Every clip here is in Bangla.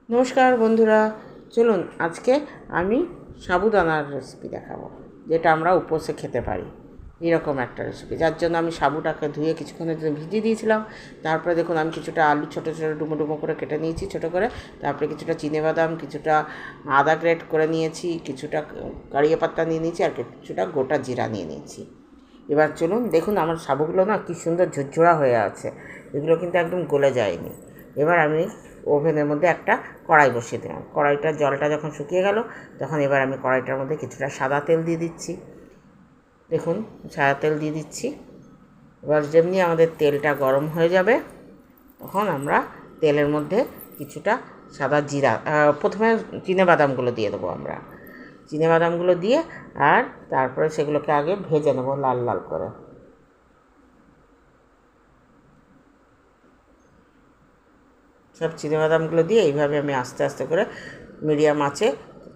নমস্কার বন্ধুরা, চলুন আজকে আমি সাবুদানার রেসিপি দেখাবো, যেটা আমরা উপোসে খেতে পারি। এরকম একটা রেসিপি, যার জন্য আমি সাবুটাকে ধুয়ে কিছুক্ষণের জন্য ভিজিয়ে দিয়েছিলাম। তারপরে দেখুন আমি কিছুটা আলু ছোটো ছোটো ডুমো ডুমো করে কেটে নিয়েছি ছোটো করে। তারপরে কিছুটা চিনেবাদাম, কিছুটা আদা গ্রেট করে নিয়েছি, কিছুটা কারিয়া পাত্তা নিয়ে নিয়েছি, আর কিছুটা গোটা জিরা নিয়ে নিয়েছি। এবার চলুন দেখুন আমার সাবুগুলো না কী সুন্দর ঝুরঝুরা হয়ে আছে, এগুলো কিন্তু একদম গলে যায়নি। এবার আমি ওভেনের মধ্যে একটা কড়াই বসিয়ে দিলাম। কড়াইটার জলটা যখন শুকিয়ে গেল, তখন এবার আমি কড়াইটার মধ্যে কিছুটা সাদা তেল দিয়ে দিচ্ছি। দেখুন সাদা তেল দিয়ে দিচ্ছি। এবার যেমনি আমাদের তেলটা গরম হয়ে যাবে, তখন আমরা তেলের মধ্যে কিছুটা সাদা জিরা, প্রথমে চিনেবাদামগুলো দিয়ে দেবো আমরা। চিনেবাদামগুলো দিয়ে আর তারপরে সেগুলোকে আগে ভেজে নেবো লাল লাল করে। সব চিনেবাদামগুলো দিয়ে এইভাবে আমি আস্তে আস্তে করে মিডিয়াম আঁচে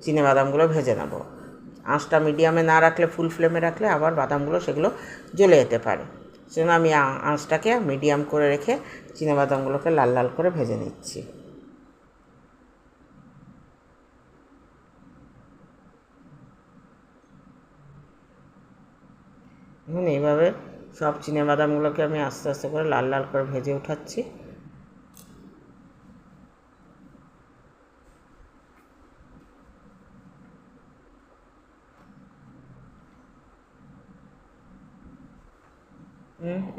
চিনেবাদামগুলো ভেজে নেব। আঁচটা মিডিয়ামে না রাখলে, ফুল ফ্লেমে রাখলে আবার বাদামগুলো সেগুলো জ্বলে যেতে পারে। সেজন্য আমি আঁচটাকে মিডিয়াম করে রেখে চিনেবাদামগুলোকে লাল লাল করে ভেজে নিচ্ছি। এখন এইভাবে সব চিনেবাদামগুলোকে আমি আস্তে আস্তে করে লাল লাল করে ভেজে উঠাচ্ছি।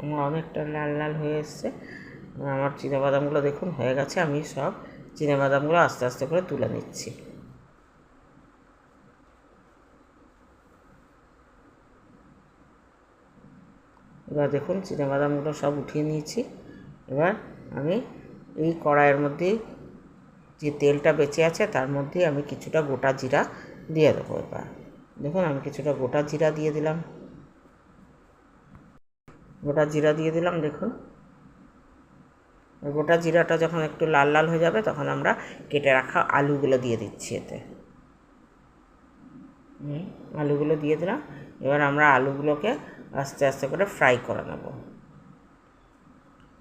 আমার অনেকটা লাল লাল হয়ে এসছে। আমার চিনেবাদামগুলো দেখুন হয়ে গেছে। আমি সব চিনেবাদামগুলো আস্তে আস্তে করে তুলে নিচ্ছি। এবার দেখুন চিনেবাদামগুলো সব উঠিয়ে নিয়েছি। এবার আমি এই কড়াইয়ের মধ্যেই যে তেলটা বেঁচে আছে তার মধ্যেই আমি কিছুটা গোটা জিরা দিয়ে দেবো। এবার দেখুন আমি কিছুটা গোটা জিরা দিয়ে দিলাম। গোটা জিরা দিয়ে দিলাম। দেখুন গোটা জিরাটা যখন একটু লাল লাল হয়ে যাবে, তখন আমরা কেটে রাখা আলুগুলো দিয়ে দিচ্ছি এতে। আলুগুলো দিয়ে দিলাম। এবার আমরা আলুগুলোকে আস্তে আস্তে করে ফ্রাই করে নেব।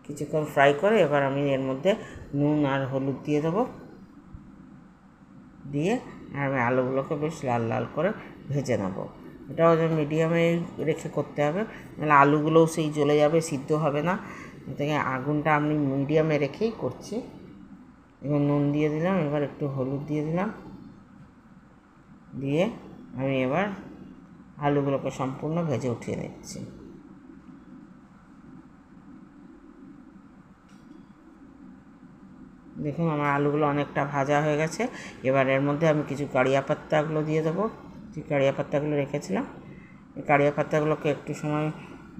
কিছুক্ষণ ফ্রাই করে এবার আমি এর মধ্যে নুন আর হলুদ দিয়ে দেবো। দিয়ে আমি আলুগুলোকে বেশ লাল লাল করে ভেজে নেব। এটাও মিডিয়ামে রেখে করতে হবে, নাহলে আলুগুলোও সেই জ্বলে যাবে, সিদ্ধ হবে না। থেকে আগুনটা আমি মিডিয়ামে রেখেই করছি। এবার নুন দিয়ে দিলাম, এবার একটু হলুদ দিয়ে দিলাম। দিয়ে আমি এবার আলুগুলোকে সম্পূর্ণ ভেজে উঠিয়ে নিচ্ছি। দেখুন আমার আলুগুলো অনেকটা ভাজা হয়ে গেছে। এবার এর মধ্যে আমি কিছু কারিয়া পাত্তাগুলো দিয়ে দেবো, যে কারিয়া পাত্তাগুলো রেখেছিলাম। এই কারিয়া পাত্তাগুলোকে একটু সময়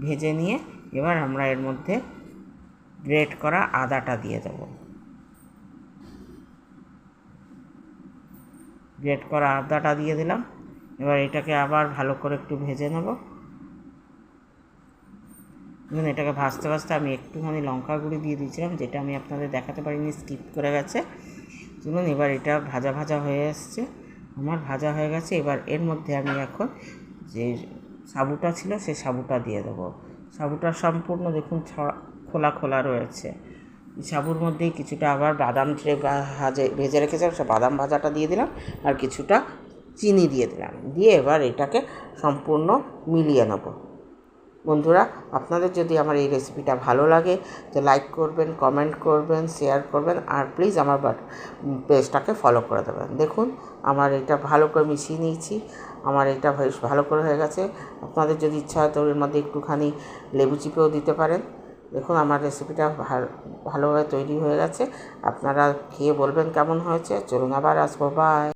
ভেজে নিয়ে এবার আমরা এর মধ্যে গ্রেট করা আদাটা দিয়ে দেবো। গ্রেট করা আদাটা দিয়ে দিলাম। এবার এটাকে আবার ভালো করে একটু ভেজে নেব। দেখুন এটাকে ভাজতে ভাজতে আমি একটুখানি লঙ্কা গুঁড়ি দিয়ে দিয়েছিলাম, যেটা আমি আপনাদের দেখাতে পারিনি, স্কিপ করে গেছে। দেখুন এবার এটা ভাজা ভাজা হয়ে এসছে, আমার ভাজা হয়ে গেছে। এবার এর মধ্যে আমি এখন যে সাবুটা ছিল সেই সাবুটা দিয়ে দেবো। সাবুটা সম্পূর্ণ দেখুন খোলা খোলা রয়েছে। এই সাবুর মধ্যেই কিছুটা আবার বাদাম ভেজে রেখেছিলাম, সে বাদাম ভাজাটা দিয়ে দিলাম, আর কিছুটা চিনি দিয়ে দিলাম। দিয়ে এবার এটাকে সম্পূর্ণ মিলিয়ে নেব। বন্ধুরা, আপনাদের যদি আমার এই রেসিপিটা ভালো লাগে তো লাইক করবেন, কমেন্ট করবেন, শেয়ার করবেন, আর প্লিজ আমার পেজটাকে ফলো করে দেবেন। দেখুন আমার এটা ভালো করে মিশিয়ে নিয়েছি, আমার এটা বেশ ভালো করে হয়ে গেছে। আপনাদের যদি ইচ্ছা হয় তো এর মধ্যে একটুখানি লেবু চিপেও দিতে পারেন। দেখুন আমার রেসিপিটা ভালোভাবে তৈরি হয়ে গেছে। আপনারা খেয়ে বলবেন কেমন হয়েছে। চলুন আবার আসবো, বাই।